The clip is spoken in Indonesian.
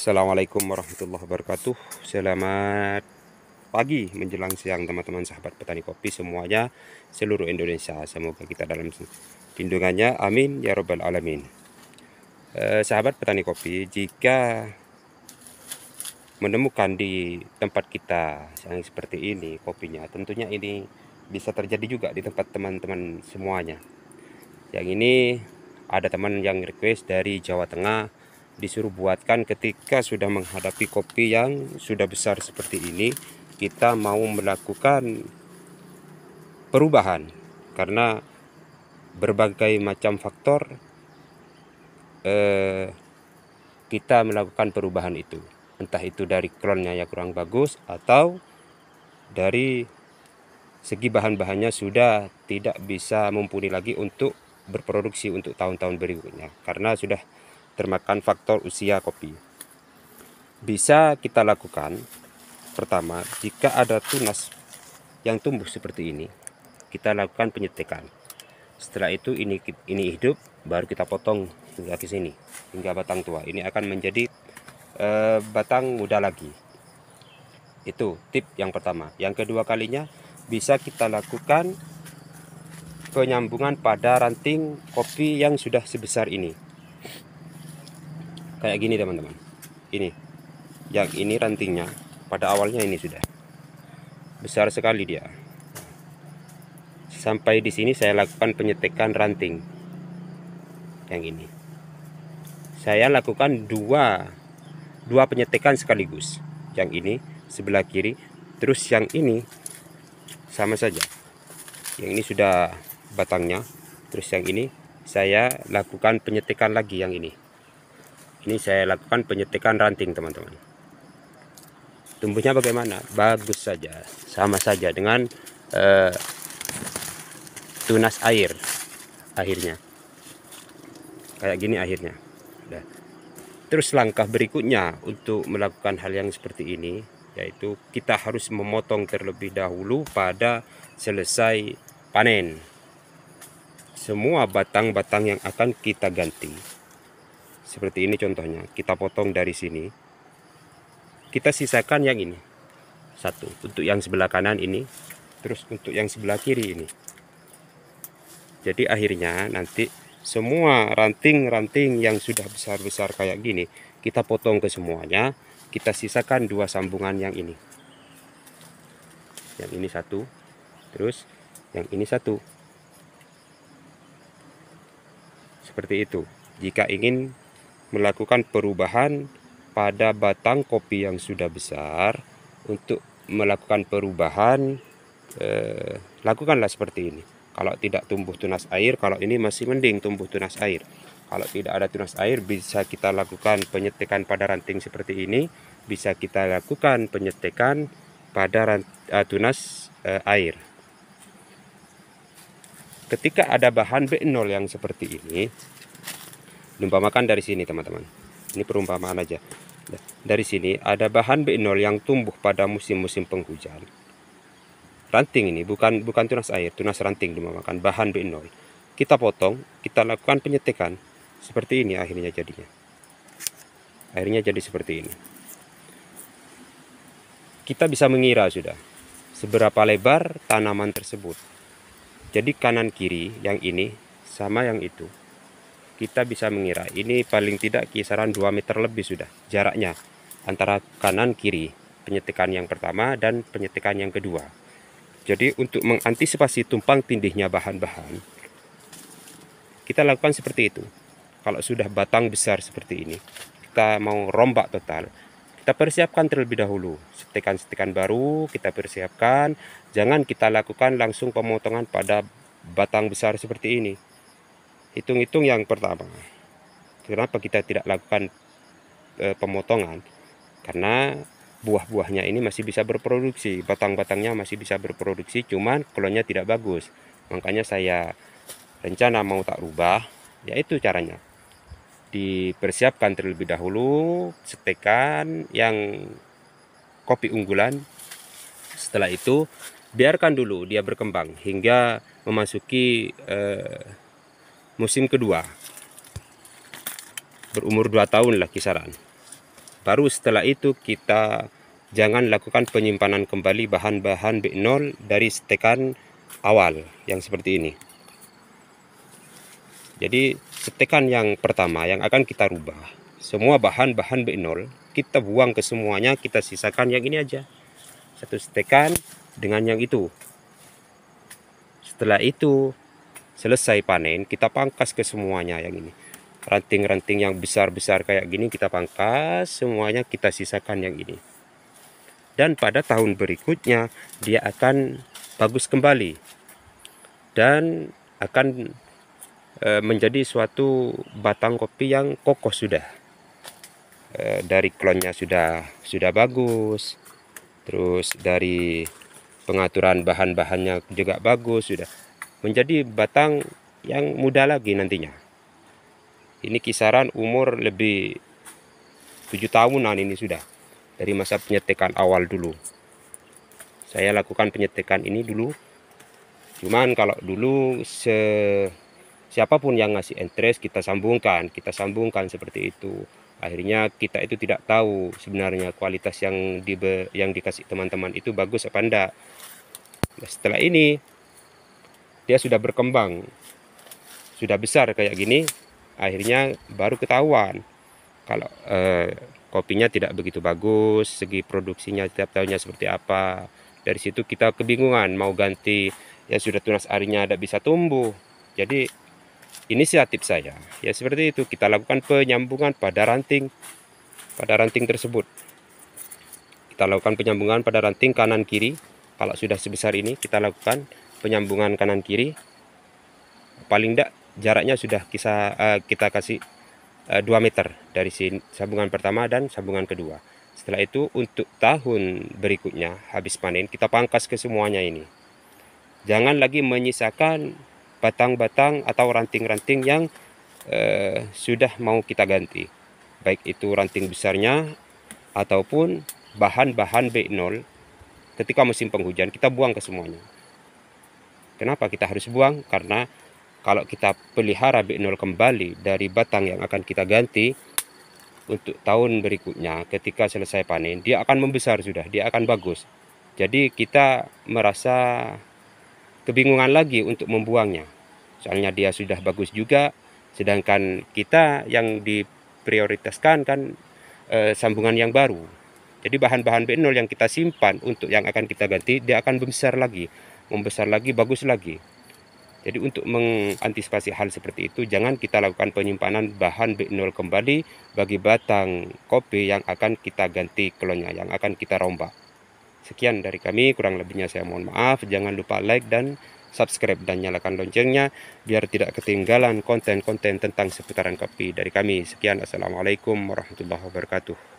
Assalamualaikum warahmatullahi wabarakatuh. Selamat pagi menjelang siang teman-teman sahabat petani kopi semuanya seluruh Indonesia. Semoga kita dalam lindungannya, amin ya robbal alamin. Sahabat petani kopi, jika menemukan di tempat kita yang seperti ini kopinya, tentunya ini bisa terjadi juga di tempat teman-teman semuanya. Yang ini ada teman yang request dari Jawa Tengah, disuruh buatkan ketika sudah menghadapi kopi yang sudah besar seperti ini, kita mau melakukan perubahan karena berbagai macam faktor kita melakukan perubahan itu, entah itu dari klonnya yang kurang bagus atau dari segi bahan-bahannya sudah tidak bisa mumpuni lagi untuk berproduksi untuk tahun-tahun berikutnya karena sudah termakan faktor usia kopi. Bisa kita lakukan pertama, jika ada tunas yang tumbuh seperti ini, kita lakukan penyetikan. Setelah itu ini hidup, baru kita potong hingga ke sini, hingga batang tua. Ini akan menjadi batang muda lagi. Itu tip yang pertama. Yang kedua kalinya bisa kita lakukan penyambungan pada ranting kopi yang sudah sebesar ini. Kayak gini teman-teman. Ini. Yang ini rantingnya pada awalnya ini sudah besar sekali dia. Sampai di sini saya lakukan penyetikan ranting. Yang ini. Saya lakukan dua penyetikan sekaligus. Yang ini sebelah kiri, terus yang ini sama saja. Yang ini sudah batangnya, terus yang ini saya lakukan penyetikan lagi. Yang ini saya lakukan penyetikan ranting teman-teman. Tumbuhnya bagaimana? Bagus saja, sama saja dengan tunas air akhirnya. Kayak gini akhirnya. Nah, terus langkah berikutnya untuk melakukan hal yang seperti ini, yaitu kita harus memotong terlebih dahulu pada selesai panen. Semua batang-batang yang akan kita ganti. Seperti ini contohnya, kita potong dari sini. Kita sisakan yang ini. Satu, untuk yang sebelah kanan ini, terus untuk yang sebelah kiri ini. Jadi akhirnya nanti semua ranting-ranting yang sudah besar-besar kayak gini, kita potong ke semuanya, kita sisakan dua sambungan yang ini. Yang ini satu, terus yang ini satu. Seperti itu. Jika ingin melakukan perubahan pada batang kopi yang sudah besar, untuk melakukan perubahan lakukanlah seperti ini. Kalau tidak tumbuh tunas air, kalau ini masih mending tumbuh tunas air. Kalau tidak ada tunas air, bisa kita lakukan penyetikan pada ranting seperti ini, bisa kita lakukan penyetikan pada tunas air. Ketika ada bahan B0 yang seperti ini, umpamakan dari sini teman-teman, ini perumpamaan aja. Dari sini ada bahan B0 yang tumbuh pada musim-musim penghujan. Ranting ini bukan tunas air, tunas ranting umpamakan bahan B0. Kita potong, kita lakukan penyetikan. Seperti ini akhirnya jadinya. Akhirnya jadi seperti ini. Kita bisa mengira sudah seberapa lebar tanaman tersebut. Jadi kanan kiri yang ini sama yang itu. Kita bisa mengira ini paling tidak kisaran 2 meter lebih sudah jaraknya antara kanan kiri penyetikan yang pertama dan penyetikan yang kedua. Jadi untuk mengantisipasi tumpang tindihnya bahan-bahan, kita lakukan seperti itu. Kalau sudah batang besar seperti ini, kita mau rombak total, kita persiapkan terlebih dahulu. Setikan-setikan baru kita persiapkan. Jangan kita lakukan langsung pemotongan pada batang besar seperti ini. Hitung-hitung yang pertama. Kenapa kita tidak lakukan pemotongan? Karena buah-buahnya ini masih bisa berproduksi, batang-batangnya masih bisa berproduksi, cuman klonnya tidak bagus. Makanya saya rencana mau tak rubah, yaitu caranya. Dipersiapkan terlebih dahulu setikan yang kopi unggulan. Setelah itu biarkan dulu dia berkembang hingga memasuki musim kedua, berumur 2 tahun lah kisaran. Baru setelah itu kita jangan lakukan penyimpanan kembali bahan-bahan B0 dari setekan awal yang seperti ini. Jadi setekan yang pertama yang akan kita rubah, semua bahan-bahan B0 kita buang ke semuanya, kita sisakan yang ini aja. Satu setekan dengan yang itu. Setelah itu selesai panen, kita pangkas ke semuanya yang ini. Ranting-ranting yang besar-besar kayak gini kita pangkas, semuanya kita sisakan yang ini. Dan pada tahun berikutnya dia akan bagus kembali dan akan menjadi suatu batang kopi yang kokoh sudah. Dari klonnya sudah bagus, terus dari pengaturan bahan-bahannya juga bagus, sudah menjadi batang yang muda lagi nantinya. Ini kisaran umur lebih 7 tahunan ini sudah. Dari masa penyetekan awal dulu. Saya lakukan penyetekan ini dulu. Cuman kalau dulu siapapun yang ngasih interest kita sambungkan seperti itu. Akhirnya kita itu tidak tahu sebenarnya kualitas yang dikasih teman-teman itu bagus apa enggak. Nah, setelah ini dia sudah berkembang, sudah besar kayak gini. Akhirnya baru ketahuan kalau kopinya tidak begitu bagus, segi produksinya tiap tahunnya seperti apa. Dari situ kita kebingungan mau ganti, ya sudah tunas arinya tidak bisa tumbuh. Jadi inisiatif saya ya seperti itu, kita lakukan penyambungan pada ranting tersebut. Kita lakukan penyambungan pada ranting kanan kiri. Kalau sudah sebesar ini kita lakukan penyambungan kanan kiri. Paling tidak jaraknya sudah kita kasih 2 meter dari sambungan pertama dan sambungan kedua. Setelah itu untuk tahun berikutnya habis panen kita pangkas ke semuanya ini. Jangan lagi menyisakan batang-batang atau ranting-ranting yang sudah mau kita ganti. Baik itu ranting besarnya ataupun bahan-bahan B0. Ketika musim penghujan kita buang ke semuanya. Kenapa kita harus buang? Karena kalau kita pelihara B0 kembali dari batang yang akan kita ganti, untuk tahun berikutnya ketika selesai panen dia akan membesar sudah, dia akan bagus. Jadi kita merasa kebingungan lagi untuk membuangnya. Soalnya dia sudah bagus juga, sedangkan kita yang diprioritaskan kan sambungan yang baru. Jadi bahan-bahan B0 yang kita simpan untuk yang akan kita ganti, dia akan membesar lagi, bagus lagi. Jadi untuk mengantisipasi hal seperti itu, jangan kita lakukan penyimpanan bahan B0 kembali bagi batang kopi yang akan kita ganti klonnya, yang akan kita rombak. Sekian dari kami, kurang lebihnya saya mohon maaf. Jangan lupa like dan subscribe dan nyalakan loncengnya biar tidak ketinggalan konten-konten tentang seputaran kopi dari kami. Sekian, assalamualaikum warahmatullahi wabarakatuh.